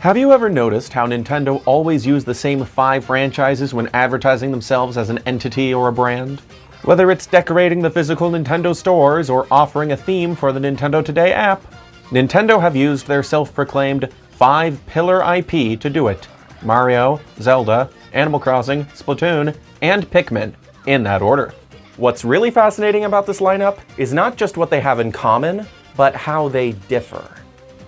Have you ever noticed how Nintendo always used the same 5 franchises when advertising themselves as an entity or a brand? Whether it's decorating the physical Nintendo stores or offering a theme for the Nintendo Today app, Nintendo have used their self-proclaimed 5-pillar IP to do it. Mario, Zelda, Animal Crossing, Splatoon, and Pikmin, in that order. What's really fascinating about this lineup is not just what they have in common, but how they differ.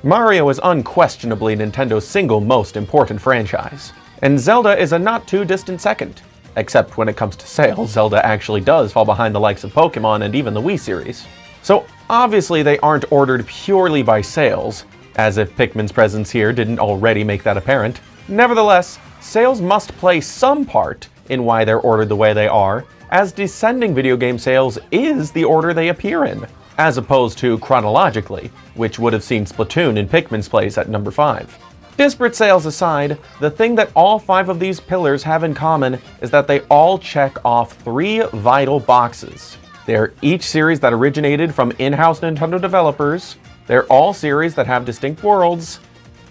Mario is unquestionably Nintendo's single most important franchise, and Zelda is a not-too-distant second. Except when it comes to sales, Zelda actually does fall behind the likes of Pokémon and even the Wii series. So obviously they aren't ordered purely by sales, as if Pikmin's presence here didn't already make that apparent. Nevertheless, sales must play some part in why they're ordered the way they are, as descending video game sales is the order they appear in, as opposed to chronologically, which would have seen Splatoon in Pikmin's place at number 5. Disparate sales aside, the thing that all 5 of these pillars have in common is that they all check off 3 vital boxes. They're each series that originated from in-house Nintendo developers, they're all series that have distinct worlds,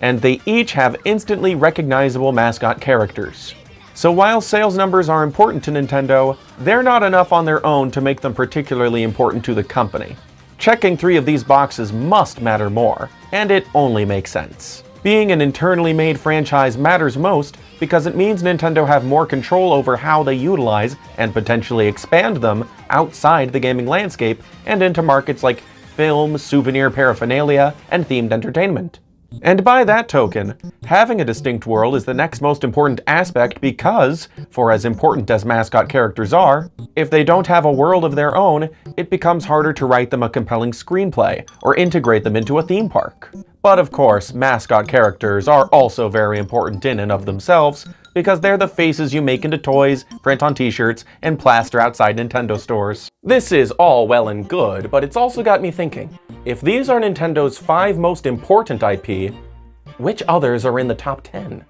and they each have instantly recognizable mascot characters. So while sales numbers are important to Nintendo, they're not enough on their own to make them particularly important to the company. Checking 3 of these boxes must matter more, and it only makes sense. Being an internally made franchise matters most because it means Nintendo have more control over how they utilize and potentially expand them outside the gaming landscape and into markets like film, souvenir paraphernalia, and themed entertainment. And by that token, having a distinct world is the next most important aspect because, for as important as mascot characters are, if they don't have a world of their own, it becomes harder to write them a compelling screenplay or integrate them into a theme park. But of course, mascot characters are also very important in and of themselves, because they're the faces you make into toys, print on t-shirts, and plaster outside Nintendo stores. This is all well and good, but it's also got me thinking, if these are Nintendo's 5 most important IP, which others are in the top 10?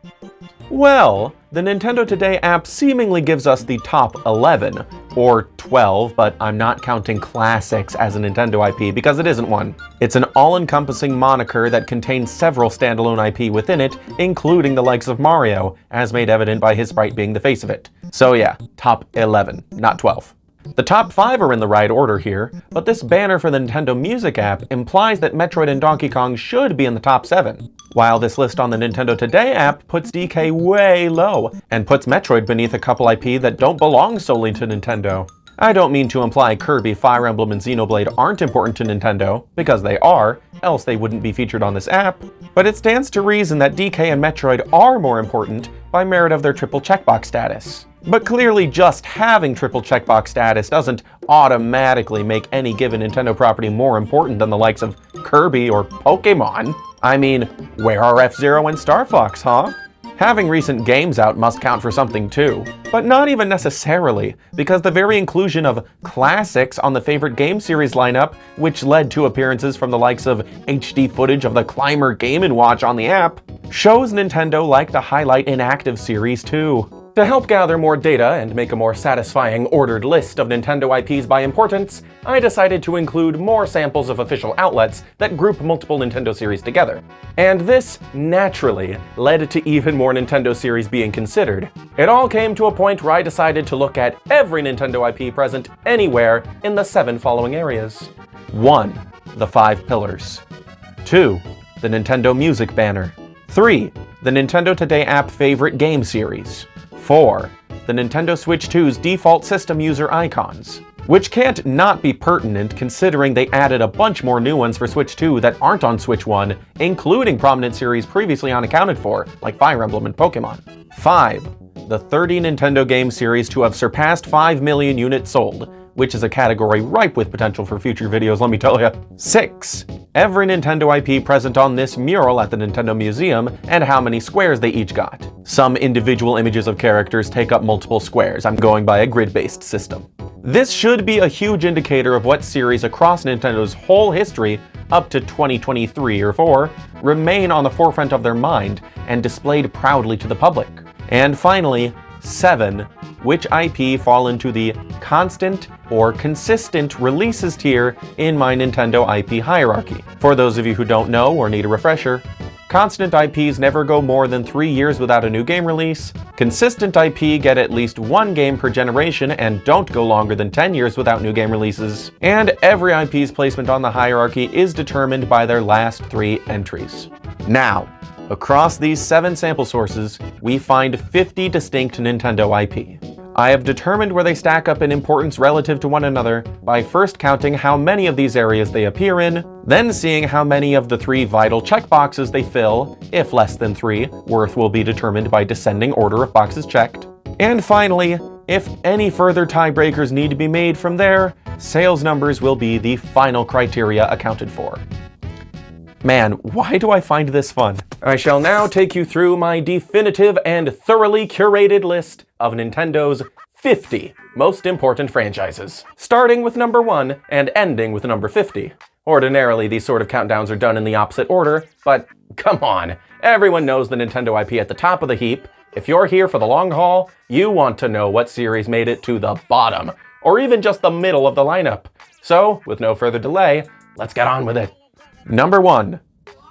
Well, the Nintendo Today app seemingly gives us the top 11, or 12, but I'm not counting classics as a Nintendo IP because it isn't one. It's an all-encompassing moniker that contains several standalone IP within it, including the likes of Mario, as made evident by his sprite being the face of it. So yeah, top 11, not 12. The top 5 are in the right order here, but this banner for the Nintendo Music app implies that Metroid and Donkey Kong should be in the top 7, while this list on the Nintendo Today app puts DK way low, and puts Metroid beneath a couple IP that don't belong solely to Nintendo. I don't mean to imply Kirby, Fire Emblem, and Xenoblade aren't important to Nintendo, because they are, else they wouldn't be featured on this app, but it stands to reason that DK and Metroid are more important by merit of their triple checkbox status. But clearly just having triple checkbox status doesn't automatically make any given Nintendo property more important than the likes of Kirby or Pokémon. I mean, where are F-Zero and Star Fox, huh? Having recent games out must count for something too, but not even necessarily, because the very inclusion of classics on the favorite game series lineup, which led to appearances from the likes of HD footage of the Climber Game & Watch on the app, shows Nintendo like to highlight inactive series too. To help gather more data and make a more satisfying ordered list of Nintendo IPs by importance, I decided to include more samples of official outlets that group multiple Nintendo series together. And this, naturally, led to even more Nintendo series being considered. It all came to a point where I decided to look at every Nintendo IP present anywhere in the 7 following areas. 1. The 5 pillars. 2. The Nintendo Music banner. 3. The Nintendo Today app favorite game series. 4. The Nintendo Switch 2's default system user icons, which can't not be pertinent considering they added a bunch more new ones for Switch 2 that aren't on Switch 1, including prominent series previously unaccounted for, like Fire Emblem and Pokémon. 5. The 30 Nintendo game series to have surpassed 5 million units sold, which is a category ripe with potential for future videos, let me tell ya. 6. Every Nintendo IP present on this mural at the Nintendo Museum, and how many squares they each got. Some individual images of characters take up multiple squares. I'm going by a grid-based system. This should be a huge indicator of what series across Nintendo's whole history, up to 2023 or 4, remain on the forefront of their mind and displayed proudly to the public. And finally, 7. Which IP fall into the constant or consistent releases tier in my Nintendo IP hierarchy. For those of you who don't know or need a refresher, Constant IPs never go more than 3 years without a new game release. Consistent IP get at least one game per generation and don't go longer than 10 years without new game releases. And every IP's placement on the hierarchy is determined by their last 3 entries. Now, across these 7 sample sources, we find 50 distinct Nintendo IP. I have determined where they stack up in importance relative to one another by first counting how many of these areas they appear in, then seeing how many of the 3 vital checkboxes they fill. If less than 3, worth will be determined by descending order of boxes checked. And finally, if any further tiebreakers need to be made from there, sales numbers will be the final criteria accounted for. Man, why do I find this fun? I shall now take you through my definitive and thoroughly curated list of Nintendo's 50 most important franchises, starting with number 1 and ending with number 50. Ordinarily, these sort of countdowns are done in the opposite order, but come on, everyone knows the Nintendo IP at the top of the heap. If you're here for the long haul, you want to know what series made it to the bottom, or even just the middle of the lineup. So, with no further delay, let's get on with it. Number 1,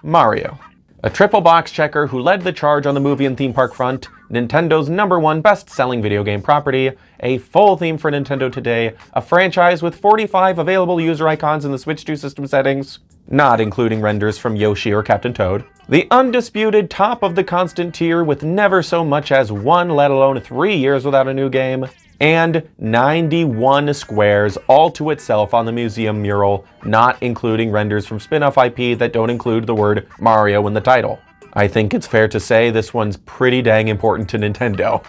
Mario. A triple box checker who led the charge on the movie and theme park front, Nintendo's number 1 best-selling video game property, a full theme for Nintendo today, a franchise with 45 available user icons in the Switch 2 system settings, not including renders from Yoshi or Captain Toad. The undisputed top of the constant tier with never so much as 1, let alone 3 years without a new game. And 91 squares all to itself on the museum mural, not including renders from spin-off IP that don't include the word Mario in the title. I think it's fair to say this one's pretty dang important to Nintendo.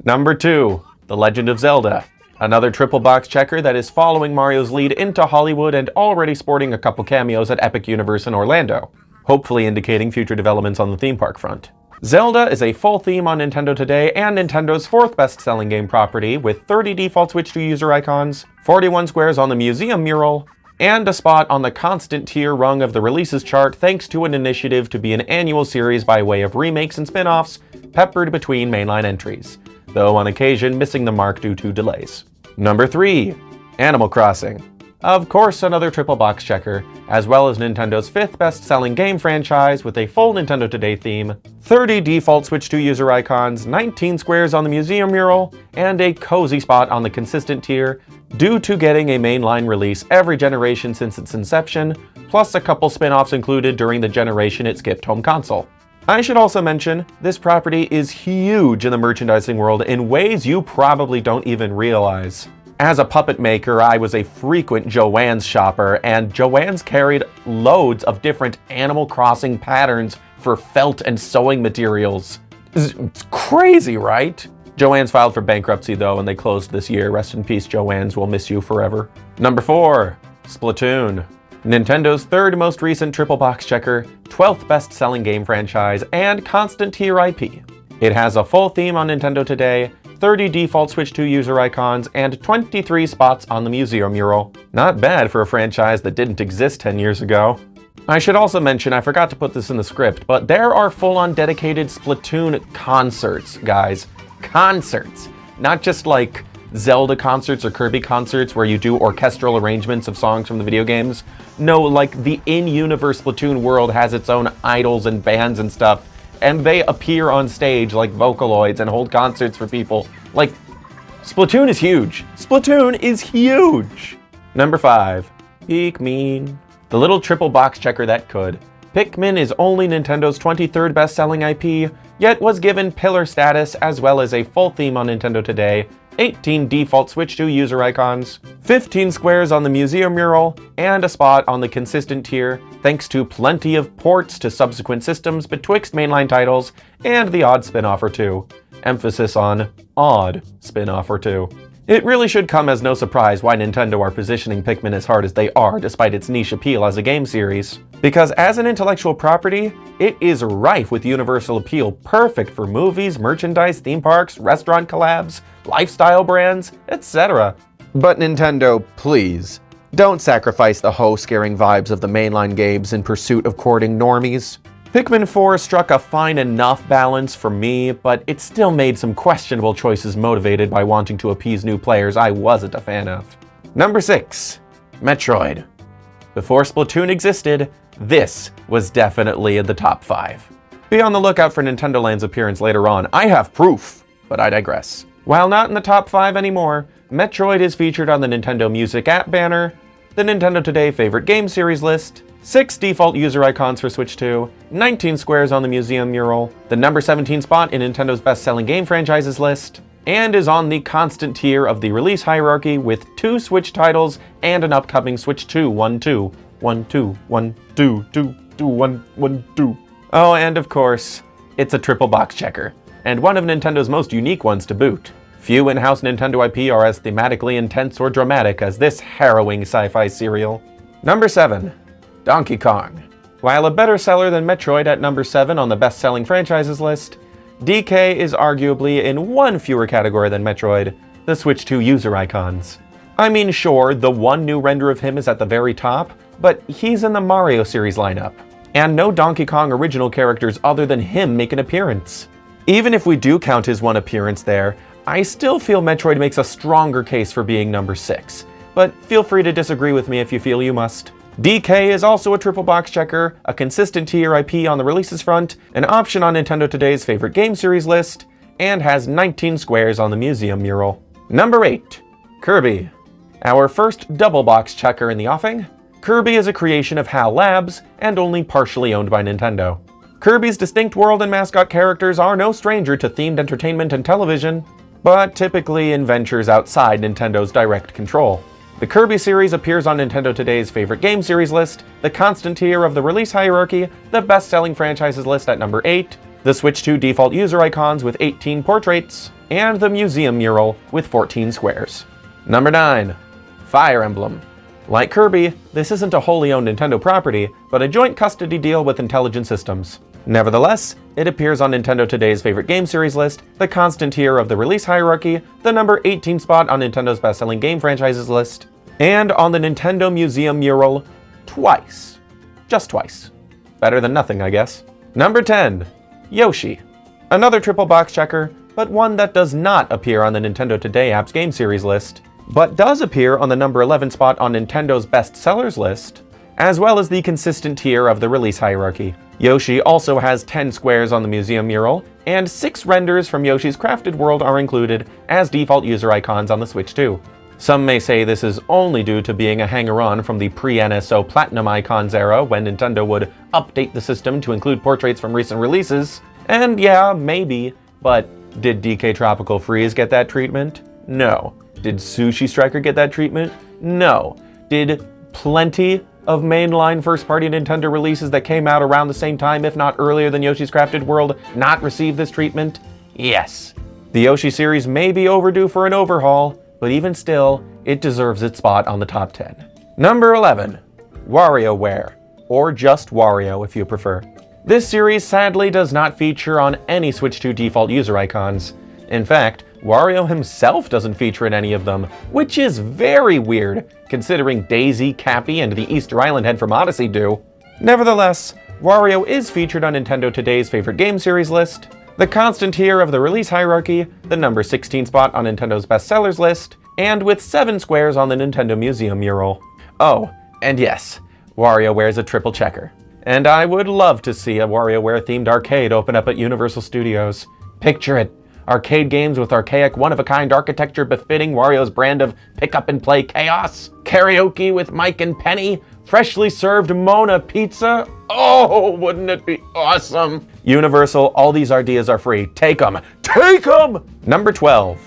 Number 2, The Legend of Zelda. Another triple box checker that is following Mario's lead into Hollywood and already sporting a couple cameos at Epic Universe in Orlando, hopefully indicating future developments on the theme park front. Zelda is a full theme on Nintendo today and Nintendo's 4th best-selling game property with 30 default Switch 2 user icons, 41 squares on the museum mural, and a spot on the constant tier rung of the releases chart thanks to an initiative to be an annual series by way of remakes and spin-offs peppered between mainline entries, though on occasion missing the mark due to delays. Number 3, Animal Crossing. Of course, another triple box checker, as well as Nintendo's 5th best-selling game franchise with a full Nintendo Today theme, 30 default Switch 2 user icons, 19 squares on the museum mural, and a cozy spot on the consistent tier due to getting a mainline release every generation since its inception, plus a couple spin-offs included during the generation it skipped home console. I should also mention, this property is huge in the merchandising world in ways you probably don't even realize. As a puppet maker, I was a frequent Joann's shopper, and Joann's carried loads of different Animal Crossing patterns for felt and sewing materials. It's crazy, right? Joann's filed for bankruptcy though, and they closed this year. Rest in peace, Joann's. We'll miss you forever. Number 4, Splatoon. Nintendo's 3rd most recent triple box checker, 12th best-selling game franchise, and constant tier IP. It has a full theme on Nintendo Today, 30 default Switch 2 user icons, and 23 spots on the museum mural. Not bad for a franchise that didn't exist 10 years ago. I should also mention, I forgot to put this in the script, but there are full-on dedicated Splatoon concerts, guys. Concerts. Not just like Zelda concerts or Kirby concerts where you do orchestral arrangements of songs from the video games. No, like the in-universe Splatoon world has its own idols and bands and stuff, and they appear on stage like Vocaloids and hold concerts for people. Like, Splatoon is huge. Splatoon is huge! Number 5, Pikmin. The little triple box checker that could. Pikmin is only Nintendo's 23rd best-selling IP, yet was given pillar status as well as a full theme on Nintendo Today, 18 default Switch 2 user icons, 15 squares on the museum mural, and a spot on the consistent tier, thanks to plenty of ports to subsequent systems betwixt mainline titles and the odd spin-off or two. Emphasis on odd spin-off or two. It really should come as no surprise why Nintendo are positioning Pikmin as hard as they are despite its niche appeal as a game series. Because as an intellectual property, it is rife with universal appeal, perfect for movies, merchandise, theme parks, restaurant collabs, lifestyle brands, etc. But Nintendo, please, don't sacrifice the ho-scaring vibes of the mainline games in pursuit of courting normies. Pikmin 4 struck a fine enough balance for me, but it still made some questionable choices motivated by wanting to appease new players I wasn't a fan of. Number 6, Metroid. Before Splatoon existed, this was definitely in the top 5. Be on the lookout for Nintendo Land's appearance later on. I have proof, but I digress. While not in the top 5 anymore, Metroid is featured on the Nintendo Music app banner, the Nintendo Today favorite game series list, 6 default user icons for Switch 2, 19 squares on the museum mural, the number 17 spot in Nintendo's best-selling game franchises list, and is on the constant tier of the release hierarchy with 2 Switch titles and an upcoming Switch 2 1-2. 1-2, 1-2, 2-2, 1-1-2. Oh, and of course, it's a triple box checker, and one of Nintendo's most unique ones to boot. Few in-house Nintendo IP are as thematically intense or dramatic as this harrowing sci-fi serial. Number 7. Donkey Kong. While a better seller than Metroid at number 7 on the best-selling franchises list, DK is arguably in one fewer category than Metroid, the Switch 2 user icons. I mean, sure, the one new render of him is at the very top, but he's in the Mario series lineup, and no Donkey Kong original characters other than him make an appearance. Even if we do count his one appearance there, I still feel Metroid makes a stronger case for being number 6, but feel free to disagree with me if you feel you must. DK is also a triple box checker, a consistent tier IP on the releases front, an option on Nintendo Today's favorite game series list, and has 19 squares on the museum mural. Number 8. Kirby. Our first double box checker in the offing, Kirby is a creation of HAL Labs and only partially owned by Nintendo. Kirby's distinct world and mascot characters are no stranger to themed entertainment and television, but typically in ventures outside Nintendo's direct control. The Kirby series appears on Nintendo Today's favorite game series list, the constant tier of the release hierarchy, the best-selling franchises list at number 8, the Switch 2 default user icons with 18 portraits, and the museum mural with 14 squares. Number 9. Fire Emblem. Like Kirby, this isn't a wholly owned Nintendo property, but a joint custody deal with Intelligent Systems. Nevertheless, it appears on Nintendo Today's favorite game series list, the constant tier of the release hierarchy, the number 18 spot on Nintendo's best-selling game franchises list, and on the Nintendo Museum mural twice. Just twice. Better than nothing, I guess. Number 10. Yoshi. Another triple box checker, but one that does not appear on the Nintendo Today app's game series list, but does appear on the number 11 spot on Nintendo's best sellers list, as well as the consistent tier of the release hierarchy. Yoshi also has 10 squares on the museum mural, and 6 renders from Yoshi's Crafted World are included as default user icons on the Switch 2. Some may say this is only due to being a hanger-on from the pre-NSO Platinum Icons era when Nintendo would update the system to include portraits from recent releases. And yeah, maybe, but did DK Tropical Freeze get that treatment? No. Did Sushi Striker get that treatment? No. Did plenty of mainline first-party Nintendo releases that came out around the same time, if not earlier than Yoshi's Crafted World, not receive this treatment? Yes. The Yoshi series may be overdue for an overhaul, but even still, it deserves its spot on the top 10. Number 11. WarioWare, or just Wario if you prefer. This series sadly does not feature on any Switch 2 default user icons. In fact, Wario himself doesn't feature in any of them, which is very weird, considering Daisy, Cappy, and the Easter Island head from Odyssey do. Nevertheless, Wario is featured on Nintendo Today's favorite game series list, the constant tier of the release hierarchy, the number 16 spot on Nintendo's best sellers list, and with 7 squares on the Nintendo Museum mural. Oh, and yes, WarioWare's a triple checker. And I would love to see a WarioWare-themed arcade open up at Universal Studios. Picture it. Arcade games with archaic, one-of-a-kind architecture befitting Wario's brand of pick-up-and-play chaos. Karaoke with Mike and Penny. Freshly served Mona pizza. Oh, wouldn't it be awesome? Universal, all these ideas are free. Take them. Take them! Number 12.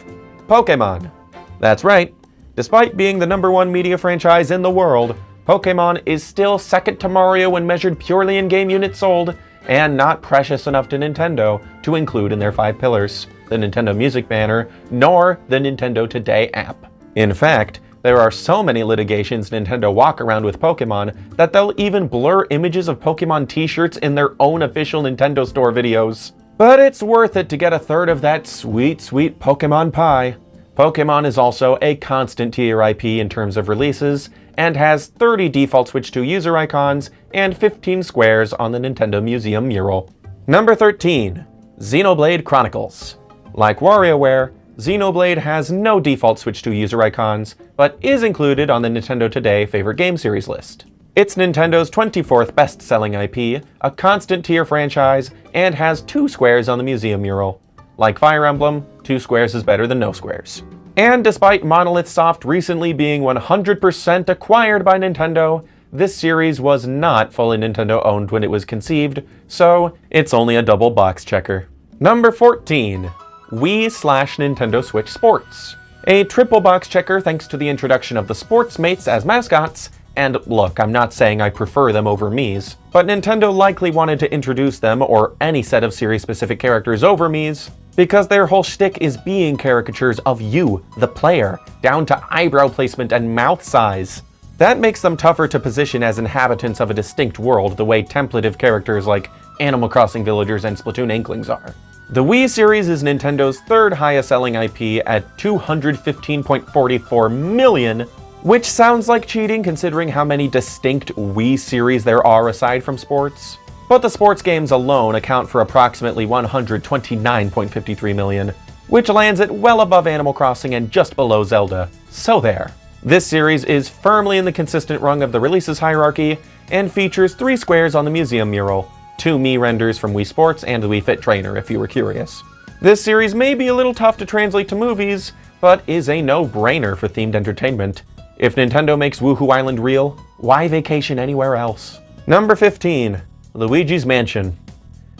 Pokemon. That's right. Despite being the #1 media franchise in the world, Pokemon is still second to Mario when measured purely in game units sold, and not precious enough to Nintendo to include in their 5 pillars, the Nintendo Music banner, nor the Nintendo Today app. In fact, there are so many litigations Nintendo walk around with Pokemon that they'll even blur images of Pokemon t-shirts in their own official Nintendo Store videos. But it's worth it to get a third of that sweet, sweet Pokemon pie. Pokemon is also a constant tier IP in terms of releases, and has 30 default Switch 2 user icons and 15 squares on the Nintendo Museum mural. Number 13. Xenoblade Chronicles. Like WarioWare, Xenoblade has no default Switch 2 user icons, but is included on the Nintendo Today favorite game series list. It's Nintendo's 24th best-selling IP, a constant tier franchise, and has 2 squares on the museum mural. Like Fire Emblem, 2 squares is better than no squares. And despite Monolith Soft recently being 100% acquired by Nintendo, this series was not fully Nintendo-owned when it was conceived, so it's only a double box checker. Number 14. Wii/Nintendo Switch Sports. A triple box checker thanks to the introduction of the Sports Mates as mascots. And look, I'm not saying I prefer them over Miis, but Nintendo likely wanted to introduce them or any set of series-specific characters over Miis, because their whole shtick is being caricatures of you, the player, down to eyebrow placement and mouth size. That makes them tougher to position as inhabitants of a distinct world the way templative characters like Animal Crossing villagers and Splatoon Inklings are. The Wii series is Nintendo's 3rd highest selling IP at 215.44 million, which sounds like cheating considering how many distinct Wii series there are aside from sports. But the sports games alone account for approximately 129.53 million, which lands it well above Animal Crossing and just below Zelda. So there. This series is firmly in the consistent rung of the releases hierarchy, and features 3 squares on the museum mural, 2 Mii renders from Wii Sports and the Wii Fit Trainer if you were curious. This series may be a little tough to translate to movies, but is a no-brainer for themed entertainment. If Nintendo makes Woohoo Island real, why vacation anywhere else? Number 15. Luigi's Mansion.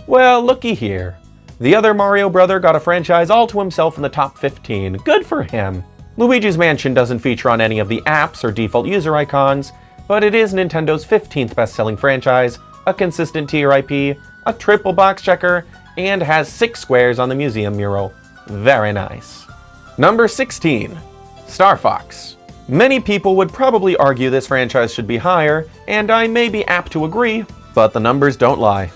Well, looky here. The other Mario brother got a franchise all to himself in the top 15. Good for him. Luigi's Mansion doesn't feature on any of the apps or default user icons, but it is Nintendo's 15th best-selling franchise, a consistent tier IP, a triple box checker, and has 6 squares on the museum mural. Very nice. Number 16. Star Fox. Many people would probably argue this franchise should be higher, and I may be apt to agree, but the numbers don't lie.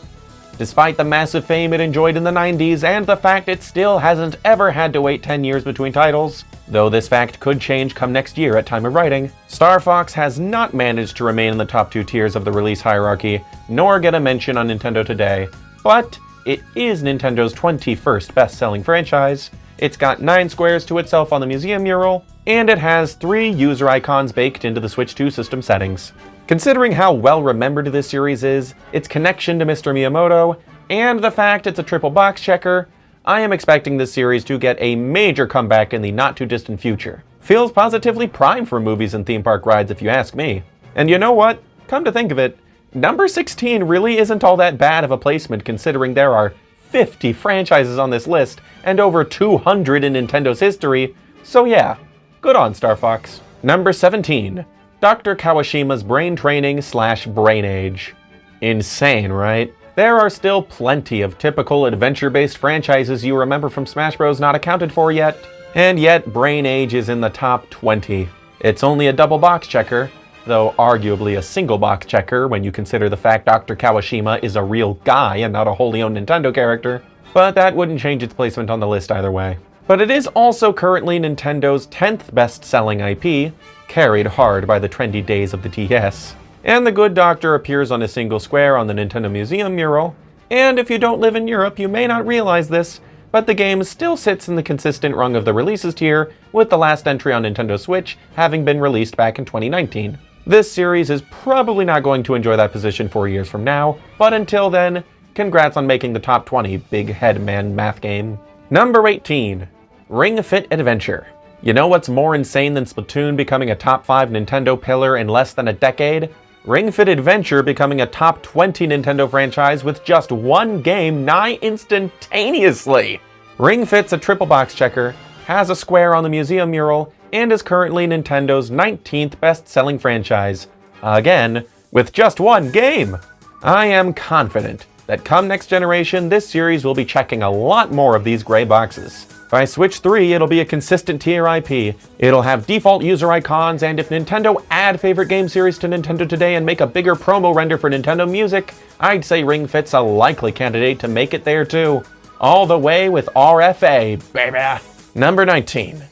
Despite the massive fame it enjoyed in the 90s and the fact it still hasn't ever had to wait 10 years between titles, though this fact could change come next year at time of writing, Star Fox has not managed to remain in the top 2 tiers of the release hierarchy, nor get a mention on Nintendo Today, but it is Nintendo's 21st best-selling franchise. It's got 9 squares to itself on the museum mural, and it has 3 user icons baked into the Switch 2 system settings. Considering how well remembered this series is, its connection to Mr. Miyamoto, and the fact it's a triple box checker, I am expecting this series to get a major comeback in the not-too-distant future. Feels positively prime for movies and theme park rides if you ask me. And you know what? Come to think of it, number 16 really isn't all that bad of a placement considering there are 50 franchises on this list and over 200 in Nintendo's history, so yeah, good on Star Fox. Number 17. Dr. Kawashima's Brain Training/Brain Age. Insane, right? There are still plenty of typical adventure-based franchises you remember from Smash Bros. Not accounted for yet, and yet Brain Age is in the top 20. It's only a double box checker, though arguably a single box checker when you consider the fact Dr. Kawashima is a real guy and not a wholly owned Nintendo character, but that wouldn't change its placement on the list either way. But it is also currently Nintendo's 10th best-selling IP, carried hard by the trendy days of the DS. And the good doctor appears on a single square on the Nintendo Museum mural, and if you don't live in Europe you may not realize this, but the game still sits in the consistent rung of the releases tier, with the last entry on Nintendo Switch having been released back in 2019. This series is probably not going to enjoy that position 4 years from now, but until then, congrats on making the top 20, big head man math game. Number 18. Ring Fit Adventure. You know what's more insane than Splatoon becoming a top 5 Nintendo pillar in less than a decade? Ring Fit Adventure becoming a top 20 Nintendo franchise with just 1 game nigh instantaneously. Ring Fit's a triple box checker, has a square on the museum mural, and is currently Nintendo's 19th best-selling franchise. Again, with just 1 game. I am confident that come next generation, this series will be checking a lot more of these gray boxes. By Switch 3, it'll be a consistent tier IP, it'll have default user icons, and if Nintendo add favorite game series to Nintendo Today and make a bigger promo render for Nintendo Music, I'd say Ring Fit's a likely candidate to make it there too. All the way with RFA, baby! Number 19.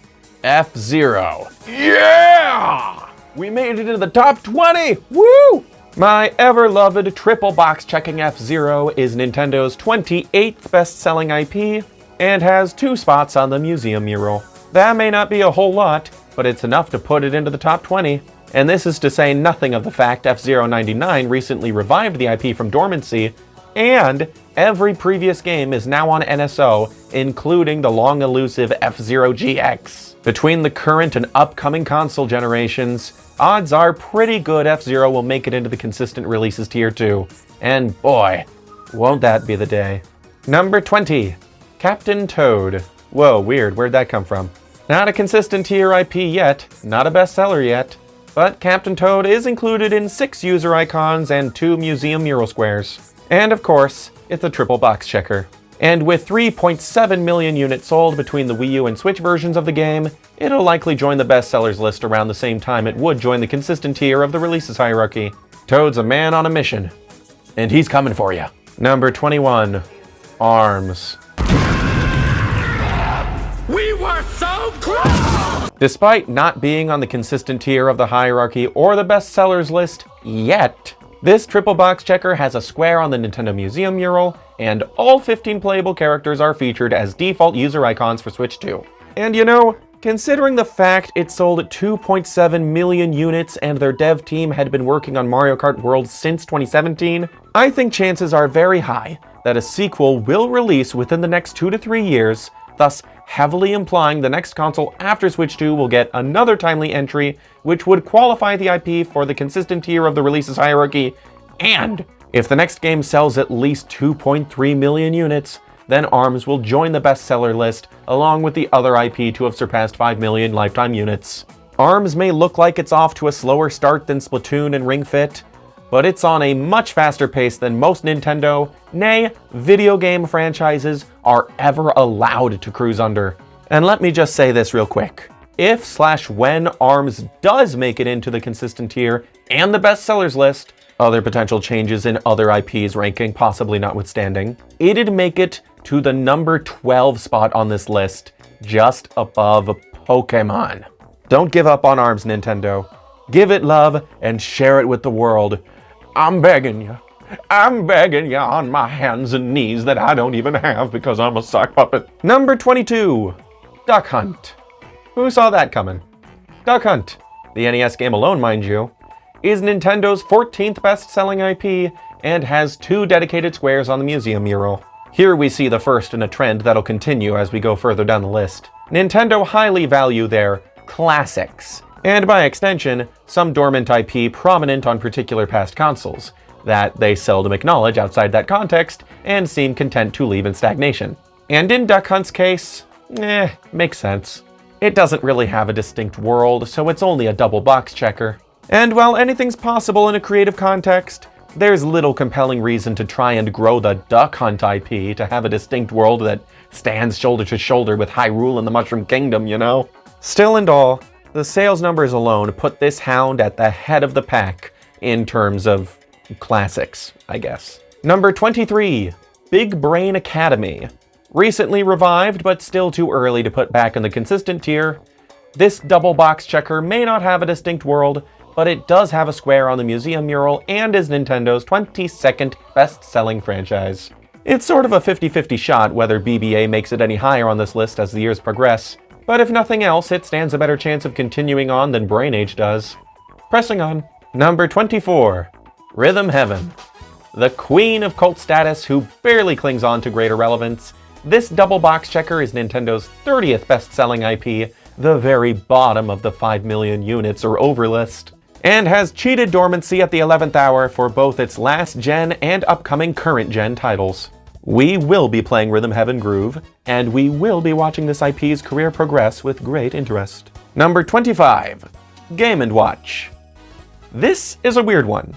F-Zero. Yeah! We made it into the top 20! Woo! My ever-loved triple box checking F-Zero is Nintendo's 28th best-selling IP, and has 2 spots on the museum mural. That may not be a whole lot, but it's enough to put it into the top 20. And this is to say nothing of the fact F-099 recently revived the IP from dormancy, and every previous game is now on NSO, including the long-elusive F-Zero GX. Between the current and upcoming console generations, odds are pretty good F-Zero will make it into the consistent releases tier 2. And boy, won't that be the day. Number 20. Captain Toad. Whoa, weird, where'd that come from? Not a consistent tier IP yet, not a bestseller yet, but Captain Toad is included in 6 user icons and 2 museum mural squares. And of course, it's a triple box checker. And with 3.7 million units sold between the Wii U and Switch versions of the game, it'll likely join the bestsellers list around the same time it would join the consistent tier of the releases hierarchy. Toad's a man on a mission, and he's coming for you. Number 21. ARMS. We were so close! Despite not being on the consistent tier of the hierarchy or the bestsellers list yet, this triple box checker has a square on the Nintendo Museum mural, and all 15 playable characters are featured as default user icons for Switch 2. And you know, considering the fact it sold 2.7 million units and their dev team had been working on Mario Kart World since 2017, I think chances are very high that a sequel will release within the next 2 to 3 years, thus heavily implying the next console after Switch 2 will get another timely entry, which would qualify the IP for the consistent tier of the releases hierarchy. And if the next game sells at least 2.3 million units, then ARMS will join the bestseller list along with the other IP to have surpassed 5 million lifetime units. ARMS may look like it's off to a slower start than Splatoon and Ring Fit, but it's on a much faster pace than most Nintendo, nay, video game franchises are ever allowed to cruise under. And let me just say this real quick. If/when ARMS does make it into the consistent tier and the bestsellers list, other potential changes in other IPs ranking possibly notwithstanding, it'd make it to the number 12 spot on this list, just above Pokemon. Don't give up on ARMS, Nintendo. Give it love and share it with the world. I'm begging you on my hands and knees that I don't even have because I'm a sock puppet. Number 22, Duck Hunt. Who saw that coming? Duck Hunt, the NES game alone, mind you, is Nintendo's 14th best-selling IP and has 2 dedicated squares on the museum mural. Here we see the first in a trend that'll continue as we go further down the list. Nintendo highly value their classics, and by extension, some dormant IP prominent on particular past consoles, that they seldom acknowledge outside that context and seem content to leave in stagnation. And in Duck Hunt's case, makes sense. It doesn't really have a distinct world, so it's only a double box checker. And while anything's possible in a creative context, there's little compelling reason to try and grow the Duck Hunt IP to have a distinct world that stands shoulder to shoulder with Hyrule and the Mushroom Kingdom, you know? Still and all, the sales numbers alone put this hound at the head of the pack in terms of classics, I guess. Number 23, Big Brain Academy. Recently revived, but still too early to put back in the consistent tier. This double box checker may not have a distinct world, but it does have a square on the museum mural and is Nintendo's 22nd best-selling franchise. It's sort of a 50-50 shot whether BBA makes it any higher on this list as the years progress, but if nothing else, it stands a better chance of continuing on than Brain Age does. Pressing on. Number 24, Rhythm Heaven. The queen of cult status who barely clings on to greater relevance, this double box checker is Nintendo's 30th best-selling IP, the very bottom of the 5 million units or over list, and has cheated dormancy at the 11th hour for both its last-gen and upcoming current-gen titles. We will be playing Rhythm Heaven Groove, and we will be watching this IP's career progress with great interest. Number 25, Game & Watch. This is a weird one,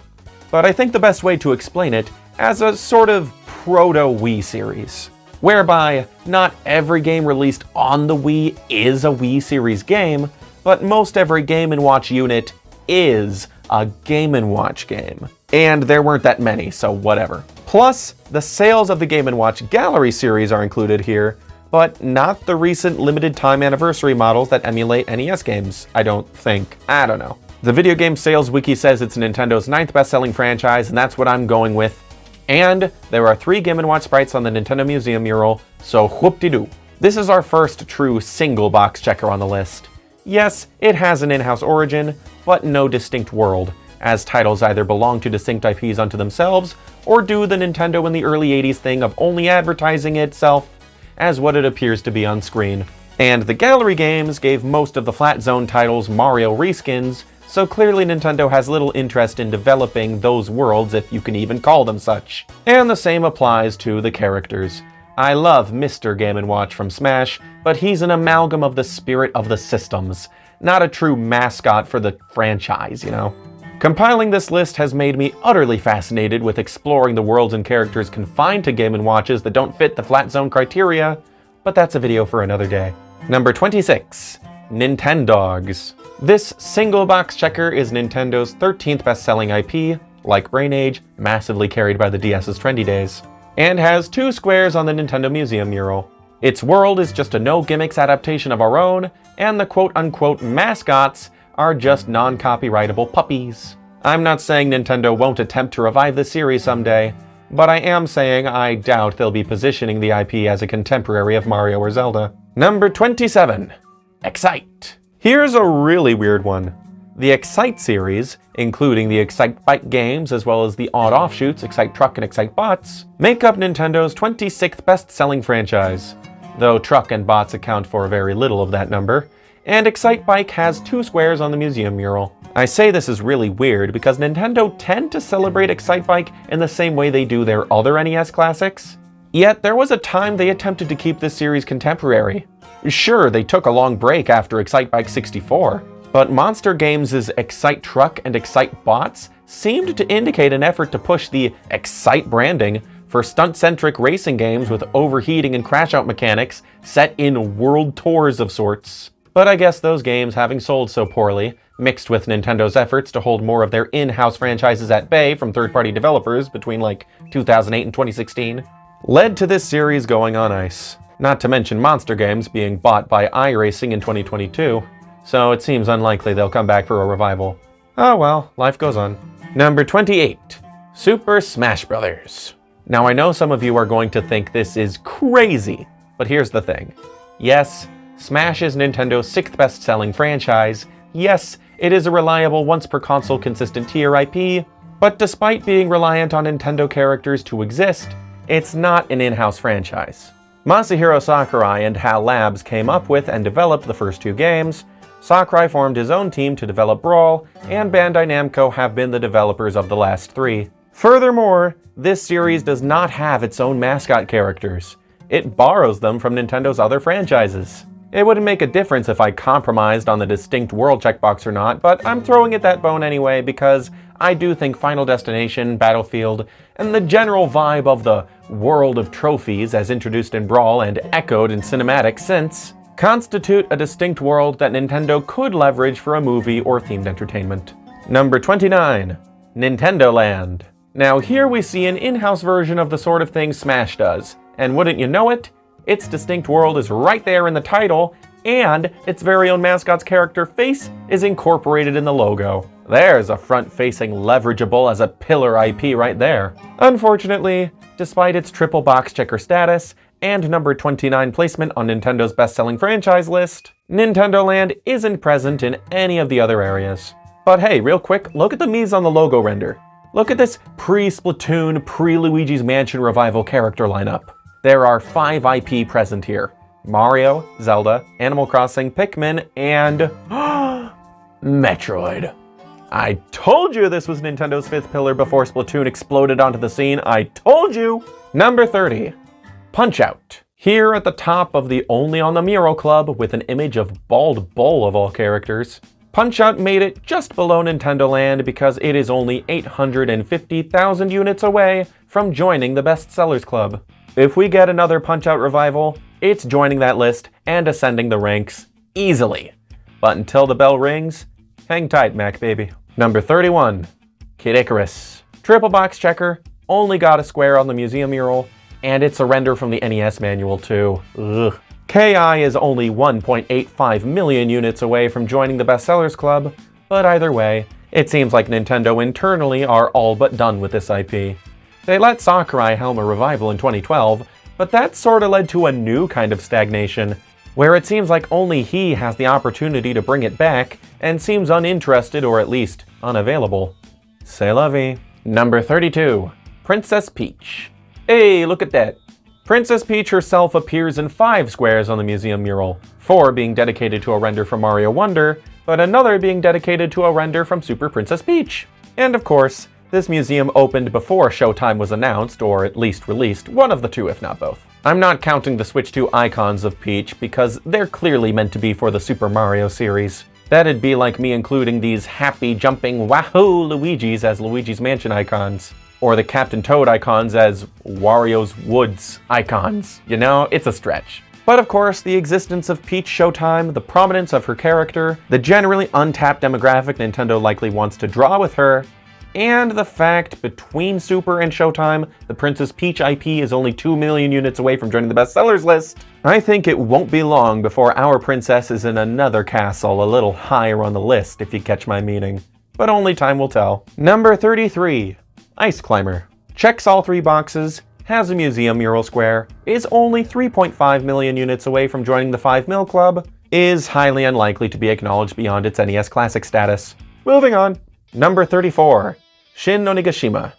but I think the best way to explain it as a sort of proto-Wii series, whereby not every game released on the Wii is a Wii series game, but most every Game & Watch unit is a Game & Watch game. And there weren't that many, so whatever. Plus, the sales of the Game & Watch Gallery series are included here, but not the recent limited time anniversary models that emulate NES games, I don't think. I don't know. The video game sales wiki says it's Nintendo's 9th best-selling franchise, and that's what I'm going with. And there are 3 Game & Watch sprites on the Nintendo Museum mural, so whoop-de-doo. This is our first true single box checker on the list. Yes, it has an in-house origin, but no distinct world, as titles either belong to distinct IPs unto themselves, or do the Nintendo in the early 80s thing of only advertising itself as what it appears to be on screen. And the gallery games gave most of the Flat Zone titles Mario reskins, so clearly Nintendo has little interest in developing those worlds, if you can even call them such. And the same applies to the characters. I love Mr. Game & Watch from Smash, but he's an amalgam of the spirit of the systems, not a true mascot for the franchise, you know? Compiling this list has made me utterly fascinated with exploring the worlds and characters confined to Game & Watches that don't fit the Flat Zone criteria, but that's a video for another day. Number 26. Nintendogs. This single box checker is Nintendo's 13th best-selling IP, like Brain Age, massively carried by the DS's trendy days, and has 2 squares on the Nintendo Museum mural. Its world is just a no-gimmicks adaptation of our own, and the quote-unquote mascots are just non-copyrightable puppies. I'm not saying Nintendo won't attempt to revive the series someday, but I am saying I doubt they'll be positioning the IP as a contemporary of Mario or Zelda. Number 27. Excite. Here's a really weird one. The Excite series, including the Excitebike games as well as the odd offshoots Excite Truck and Excitebots, make up Nintendo's 26th best-selling franchise, though Truck and Bots account for very little of that number, and Excitebike has 2 squares on the museum mural. I say this is really weird because Nintendo tend to celebrate Excitebike in the same way they do their other NES classics, yet there was a time they attempted to keep this series contemporary. Sure, they took a long break after Excitebike 64, but Monster Games' Excite Truck and Excitebots seemed to indicate an effort to push the Excite branding for stunt-centric racing games with overheating and crash-out mechanics set in world tours of sorts. But I guess those games, having sold so poorly, mixed with Nintendo's efforts to hold more of their in-house franchises at bay from third-party developers between like 2008 and 2016, led to this series going on ice. Not to mention Monster Games being bought by iRacing in 2022, so it seems unlikely they'll come back for a revival. Oh well, life goes on. Number 28. Super Smash Bros. Now I know some of you are going to think this is crazy, but here's the thing. Yes, Smash is Nintendo's 6th best-selling franchise. Yes, it is a reliable once-per-console consistent tier IP, but despite being reliant on Nintendo characters to exist, it's not an in-house franchise. Masahiro Sakurai and HAL Labs came up with and developed the first 2 games, Sakurai formed his own team to develop Brawl, and Bandai Namco have been the developers of the last 3. Furthermore, this series does not have its own mascot characters. It borrows them from Nintendo's other franchises. It wouldn't make a difference if I compromised on the distinct world checkbox or not, but I'm throwing it that bone anyway because I do think Final Destination, Battlefield, and the general vibe of the world of trophies as introduced in Brawl and echoed in cinematics since, constitute a distinct world that Nintendo could leverage for a movie or themed entertainment. Number 29. Nintendo Land. Now here we see an in-house version of the sort of thing Smash does, and wouldn't you know it, its distinct world is right there in the title, and its very own mascot's character face is incorporated in the logo. There's a front-facing leverageable as a pillar IP right there. Unfortunately, despite its triple box checker status and number 29 placement on Nintendo's best-selling franchise list, Nintendo Land isn't present in any of the other areas. But hey, real quick, look at the Miis on the logo render. Look at this pre-Splatoon, pre-Luigi's Mansion revival character lineup. There are 5 IP present here. Mario, Zelda, Animal Crossing, Pikmin, and Metroid. I told you this was Nintendo's 5th pillar before Splatoon exploded onto the scene. I told you! Number 30. Punch-Out. Here at the top of the Only on the Mural Club with an image of Bald Bull of all characters, Punch-Out made it just below Nintendo Land because it is only 850,000 units away from joining the Bestsellers Club. If we get another Punch-Out revival, it's joining that list and ascending the ranks easily. But until the bell rings, hang tight, Mac baby. Number 31. Kid Icarus. Triple box checker, only got a square on the museum mural, and it's a render from the NES manual too. Ugh. KI is only 1.85 million units away from joining the Bestsellers Club, but either way, it seems like Nintendo internally are all but done with this IP. They let Sakurai helm a revival in 2012, but that sorta led to a new kind of stagnation. where it seems like only he has the opportunity to bring it back and seems uninterested or at least unavailable. C'est la vie. Number 32. Princess Peach. Hey, look at that. Princess Peach herself appears in 5 squares on the museum mural, 4 being dedicated to a render from Mario Wonder, but another being dedicated to a render from Super Princess Peach. And of course, this museum opened before Showtime was announced, or at least released, one of the two if not both. I'm not counting the Switch 2 icons of Peach because they're clearly meant to be for the Super Mario series. That'd be like me including these happy jumping wahoo Luigis as Luigi's Mansion icons, or the Captain Toad icons as Wario's Woods icons. You know, it's a stretch. But of course, the existence of Peach Showtime, the prominence of her character, the generally untapped demographic Nintendo likely wants to draw with her, and the fact between Super and Showtime, the Princess Peach IP is only 2 million units away from joining the bestsellers list, I think it won't be long before our princess is in another castle a little higher on the list, if you catch my meaning. But only time will tell. Number 33. Ice Climber. Checks all 3 boxes, has a museum mural square, is only 3.5 million units away from joining the 5 mil club, is highly unlikely to be acknowledged beyond its NES Classic status. Moving on. Number 34. Shin Onigashima.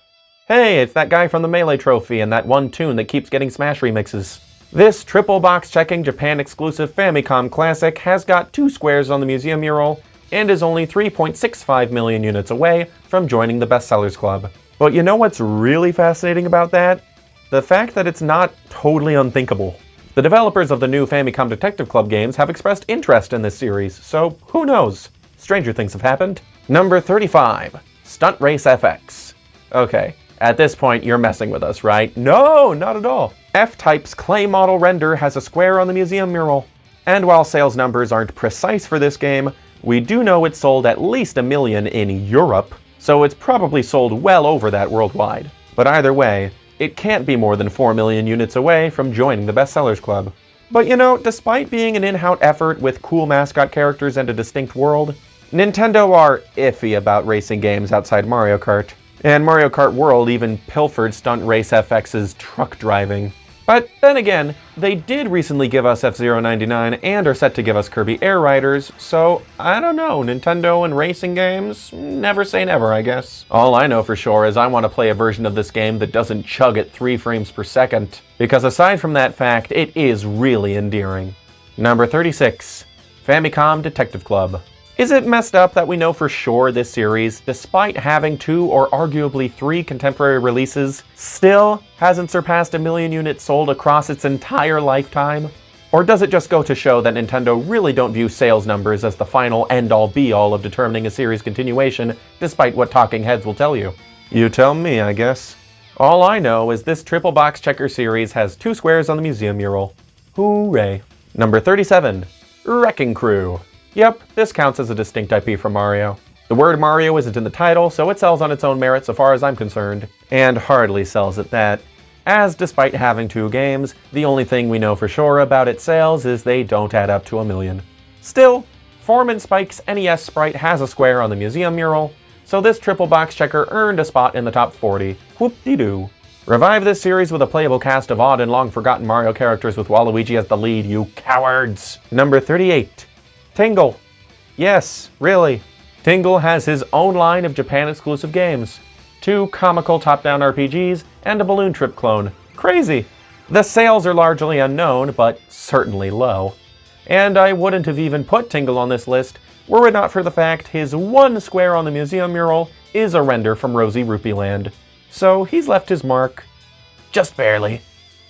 Hey, it's that guy from the Melee Trophy and that one tune that keeps getting Smash remixes. This triple box checking Japan exclusive Famicom classic has got 2 squares on the museum mural and is only 3.65 million units away from joining the bestsellers club. But you know what's really fascinating about that? The fact that it's not totally unthinkable. The developers of the new Famicom Detective Club games have expressed interest in this series, so who knows? Stranger things have happened. Number 35. Stunt Race FX. Okay, at this point you're messing with us, right? No, not at all. F-Type's clay model render has a square on the museum mural. And while sales numbers aren't precise for this game, we do know it sold at least 1 million in Europe, so it's probably sold well over that worldwide. But either way, it can't be more than 4 million units away from joining the bestsellers club. But you know, despite being an in-house effort with cool mascot characters and a distinct world, Nintendo are iffy about racing games outside Mario Kart. And Mario Kart World even pilfered Stunt Race FX's truck driving. But then again, they did recently give us F-Zero 99 and are set to give us Kirby Air Riders, so I don't know, Nintendo and racing games? Never say never, I guess. All I know for sure is I want to play a version of this game that doesn't chug at 3 frames per second, because aside from that fact, it is really endearing. Number 36. Famicom Detective Club. Is it messed up that we know for sure this series, despite having 2 or arguably 3 contemporary releases, still hasn't surpassed 1 million units sold across its entire lifetime? Or does it just go to show that Nintendo really don't view sales numbers as the final end-all be-all of determining a series continuation, despite what talking heads will tell you? You tell me, I guess. All I know is this triple box checker series has 2 squares on the museum mural. Hooray. Number 37. Wrecking Crew. Yep, this counts as a distinct IP from Mario. The word Mario isn't in the title, so it sells on its own merit so far as I'm concerned, and hardly sells at that, as despite having 2 games, the only thing we know for sure about its sales is they don't add up to 1 million. Still, Foreman Spike's NES sprite has a square on the museum mural, so this triple box checker earned a spot in the top 40. Whoop-de-doo. Revive this series with a playable cast of odd and long-forgotten Mario characters with Waluigi as the lead, you cowards! Number 38. Tingle. Yes, really. Tingle has his own line of Japan-exclusive games. 2 comical top-down RPGs and a Balloon Trip clone. Crazy! The sales are largely unknown, but certainly low. And I wouldn't have even put Tingle on this list were it not for the fact his 1 square on the museum mural is a render from Rosie Rupee Land. So he's left his mark. Just barely,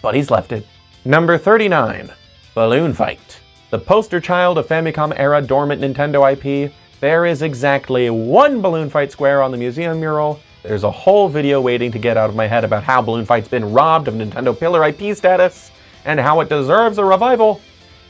but he's left it. Number 39. Balloon Fight. The poster child of Famicom-era dormant Nintendo IP, there is exactly 1 Balloon Fight square on the museum mural. There's a whole video waiting to get out of my head about how Balloon Fight's been robbed of Nintendo Pillar IP status, and how it deserves a revival.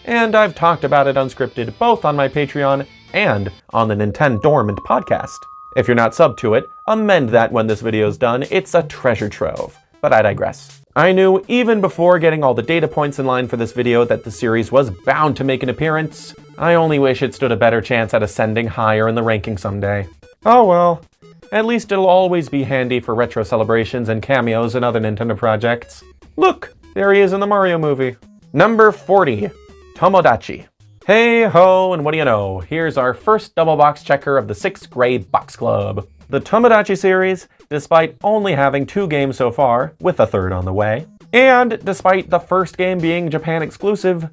And I've talked about it unscripted both on my Patreon and on the Nintendormant podcast. If you're not subbed to it, amend that when this video's done. It's a treasure trove. But I digress. I knew even before getting all the data points in line for this video that the series was bound to make an appearance. I only wish it stood a better chance at ascending higher in the ranking someday. Oh well. At least it'll always be handy for retro celebrations and cameos in other Nintendo projects. Look, there he is in the Mario movie. Number 40. Tomodachi. Hey ho, and what do you know? Here's our first double box checker of the 6th grade box club. The Tomodachi series, despite only having 2 games so far, with a 3rd on the way, and despite the first game being Japan exclusive,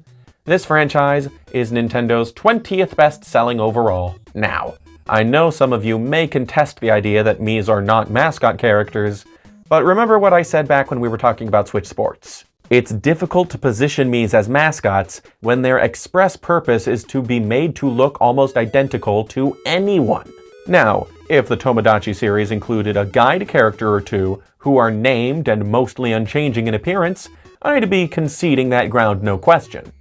this franchise is Nintendo's 20th best-selling overall. Now, I know some of you may contest the idea that Miis are not mascot characters, but remember what I said back when we were talking about Switch Sports. It's difficult to position Miis as mascots when their express purpose is to be made to look almost identical to anyone. Now, if the Tomodachi series included a guide character or two who are named and mostly unchanging in appearance, I'd be conceding that ground no question.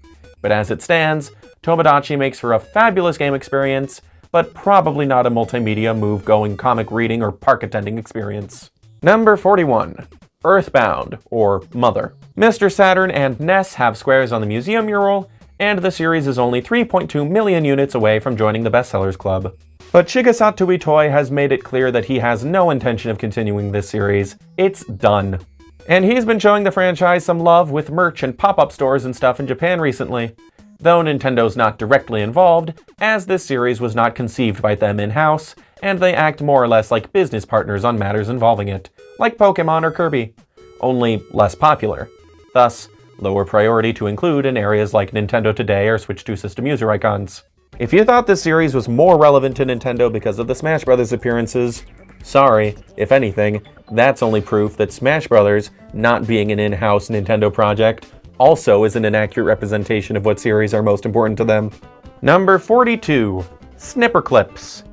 But as it stands, Tomodachi makes for a fabulous game experience, but probably not a multimedia move-going comic reading or park attending experience. Number 41. Earthbound, or Mother. Mr. Saturn and Ness have squares on the museum mural, and the series is only 3.2 million units away from joining the bestsellers club. But Shigesato Itoi has made it clear that he has no intention of continuing this series. It's done. And he's been showing the franchise some love with merch and pop-up stores and stuff in Japan recently, though Nintendo's not directly involved, as this series was not conceived by them in-house, and they act more or less like business partners on matters involving it, like Pokemon or Kirby, only less popular. Thus, lower priority to include in areas like Nintendo Today or Switch 2 system user icons. If you thought this series was more relevant to Nintendo because of the Smash Bros. Appearances, sorry, if anything, that's only proof that Smash Bros., not being an in-house Nintendo project, also is an inaccurate representation of what series are most important to them. Number 42. Snipper Clips.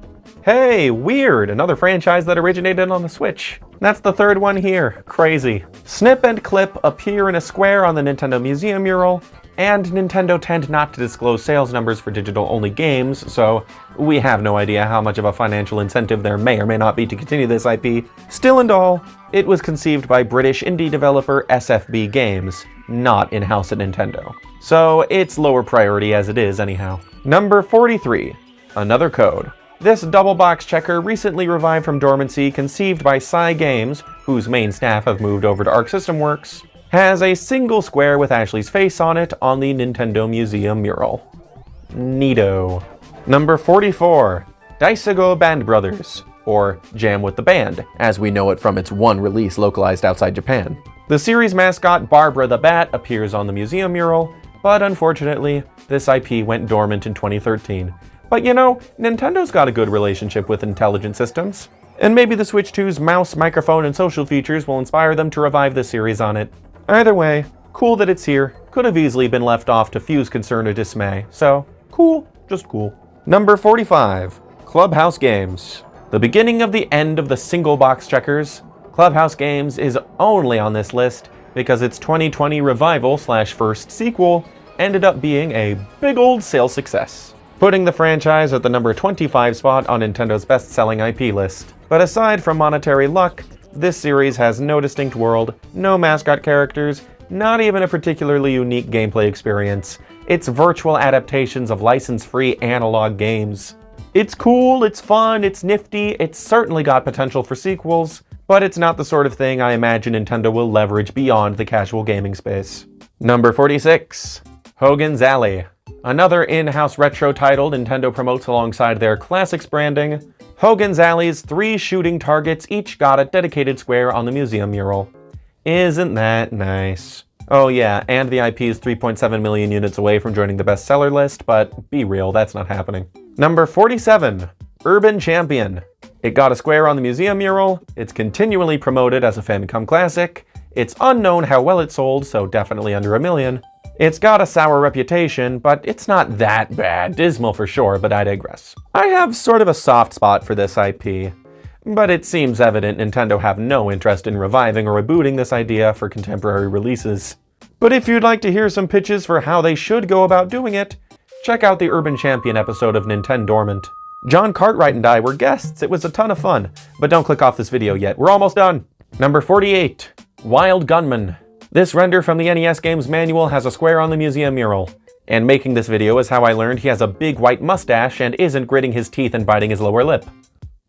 Hey, weird! Another franchise that originated on the Switch. That's the 3rd one here. Crazy. Snip and Clip appear in a square on the Nintendo Museum mural, and Nintendo tend not to disclose sales numbers for digital-only games, so we have no idea how much of a financial incentive there may or may not be to continue this IP. Still and all, it was conceived by British indie developer SFB Games, not in-house at Nintendo. So it's lower priority as it is anyhow. Number 43. Another Code. This double box checker, recently revived from dormancy, conceived by Psy Games, whose main staff have moved over to Arc System Works, has a single square with Ashley's face on it on the Nintendo Museum mural. Neato. Number 44. Daisago Band Brothers, or Jam with the Band, as we know it from its one release localized outside Japan. The series mascot Barbara the Bat appears on the museum mural, but unfortunately, this IP went dormant in 2013. But you know, Nintendo's got a good relationship with intelligent systems. And maybe the Switch 2's mouse, microphone, and social features will inspire them to revive the series on it. Either way, cool that it's here. Could have easily been left off to fuse concern or dismay. So, cool, just cool. Number 45. Clubhouse Games. The beginning of the end of the single box checkers, Clubhouse Games is only on this list because its 2020 revival/first sequel ended up being a big old sales success, putting the franchise at the number 25 spot on Nintendo's best-selling IP list. But aside from monetary luck, this series has no distinct world, no mascot characters, not even a particularly unique gameplay experience. It's virtual adaptations of license-free analog games. It's cool, it's fun, it's nifty, it's certainly got potential for sequels, but it's not the sort of thing I imagine Nintendo will leverage beyond the casual gaming space. Number 46. Hogan's Alley. Another in-house retro title Nintendo promotes alongside their classics branding, Hogan's Alley's 3 shooting targets each got a dedicated square on the museum mural. Isn't that nice? Oh yeah, and the IP is 3.7 million units away from joining the bestseller list, but be real, that's not happening. Number 47. Urban Champion. It got a square on the museum mural, it's continually promoted as a Famicom classic, it's unknown how well it sold, so definitely under a million. It's got a sour reputation, but it's not that bad. Dismal for sure, but I digress. I have sort of a soft spot for this IP, but it seems evident Nintendo have no interest in reviving or rebooting this idea for contemporary releases. But if you'd like to hear some pitches for how they should go about doing it, check out the Urban Champion episode of Nintendormant. John Cartwright and I were guests. It was a ton of fun, but don't click off this video yet. We're almost done. Number 48. Wild Gunman. This render from the NES games manual has a square on the museum mural. And making this video is how I learned he has a big white mustache and isn't gritting his teeth and biting his lower lip.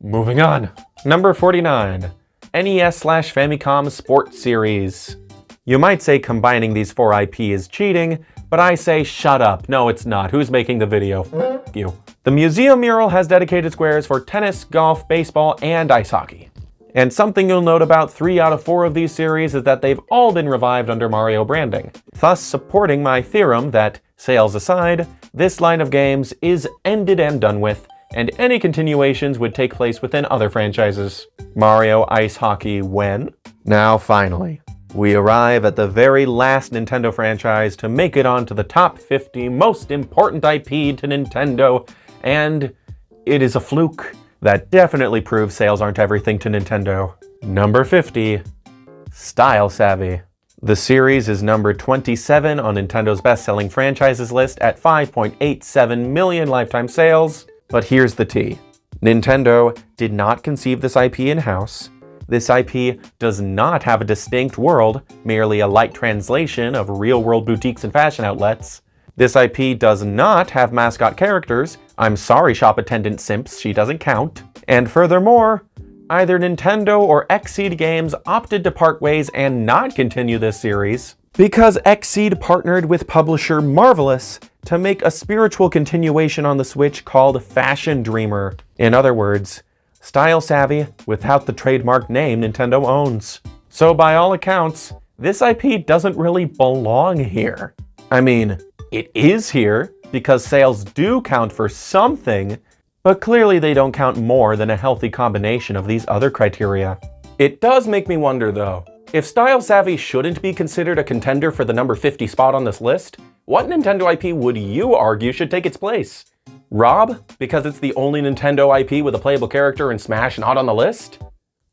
Moving on. Number 49. NES/Famicom Sport Series. You might say combining these 4 IP is cheating, But I say shut up. No, it's not. Who's making the video? F you. The museum mural has dedicated squares for tennis, golf, baseball, and ice hockey. And something you'll note about 3 out of 4 of these series is that they've all been revived under Mario branding, thus supporting my theorem that, sales aside, this line of games is ended and done with, and any continuations would take place within other franchises. Mario Ice Hockey when? Now finally, we arrive at the very last Nintendo franchise to make it onto the top 50 most important IP to Nintendo, and it is a fluke that definitely proves sales aren't everything to Nintendo. Number 50, Style Savvy. The series is number 27 on Nintendo's best-selling franchises list at 5.87 million lifetime sales. But here's the tea. Nintendo did not conceive this IP in-house. This IP does not have a distinct world, merely a light translation of real-world boutiques and fashion outlets. This IP does not have mascot characters. I'm sorry, shop attendant simps, she doesn't count. And furthermore, either Nintendo or Xseed Games opted to part ways and not continue this series because Xseed partnered with publisher Marvelous to make a spiritual continuation on the Switch called Fashion Dreamer. In other words, Style Savvy without the trademark name Nintendo owns. So by all accounts, this IP doesn't really belong here. I mean, it is here because sales do count for something, but clearly they don't count more than a healthy combination of these other criteria. It does make me wonder though, if Style Savvy shouldn't be considered a contender for the number 50 spot on this list, what Nintendo IP would you argue should take its place? Rob, because it's the only Nintendo IP with a playable character in Smash not on the list?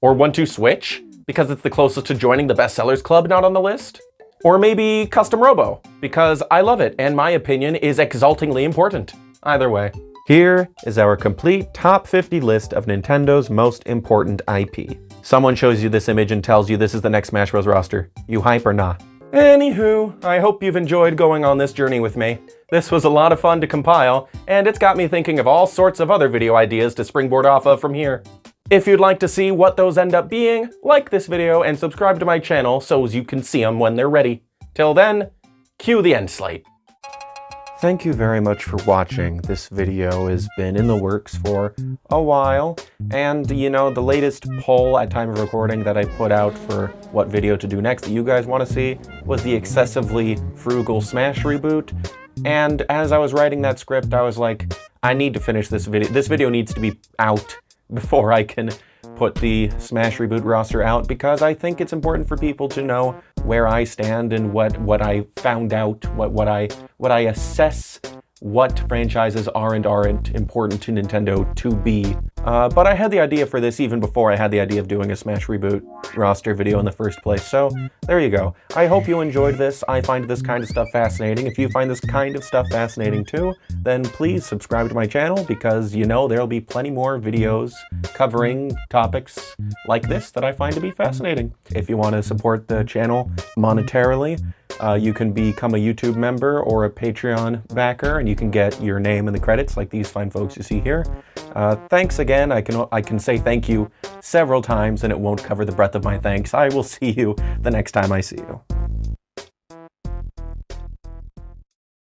Or 1-2-Switch, because it's the closest to joining the bestsellers club not on the list? Or maybe Custom Robo, because I love it and my opinion is exultingly important. Either way. Here is our complete top 50 list of Nintendo's most important IP. Someone shows you this image and tells you this is the next Smash Bros. Roster. You hype or not? Anywho, I hope you've enjoyed going on this journey with me. This was a lot of fun to compile, and it's got me thinking of all sorts of other video ideas to springboard off of from here. If you'd like to see what those end up being, like this video and subscribe to my channel so as you can see them when they're ready. Till then, cue the Endslate. Thank you very much for watching. This video has been in the works for a while, and you know, the latest poll at time of recording that I put out for what video to do next that you guys want to see was the excessively frugal Smash reboot. And as I was writing that script, I was like, I need to finish this video. This video needs to be out before I can put the Smash Reboot roster out, because I think it's important for people to know where I stand and what I found out, what I assess what franchises are and aren't important to Nintendo to be. But I had the idea for this even before I had the idea of doing a Smash Reboot roster video in the first place, so there you go. I hope you enjoyed this. I find this kind of stuff fascinating. If you find this kind of stuff fascinating too, then please subscribe to my channel, because you know there'll be plenty more videos covering topics like this that I find to be fascinating. If you want to support the channel monetarily, you can become a YouTube member or a Patreon backer, and you can get your name in the credits like these fine folks you see here. Thanks again. I can say thank you several times and it won't cover the breadth of my thanks. I will see you the next time I see you.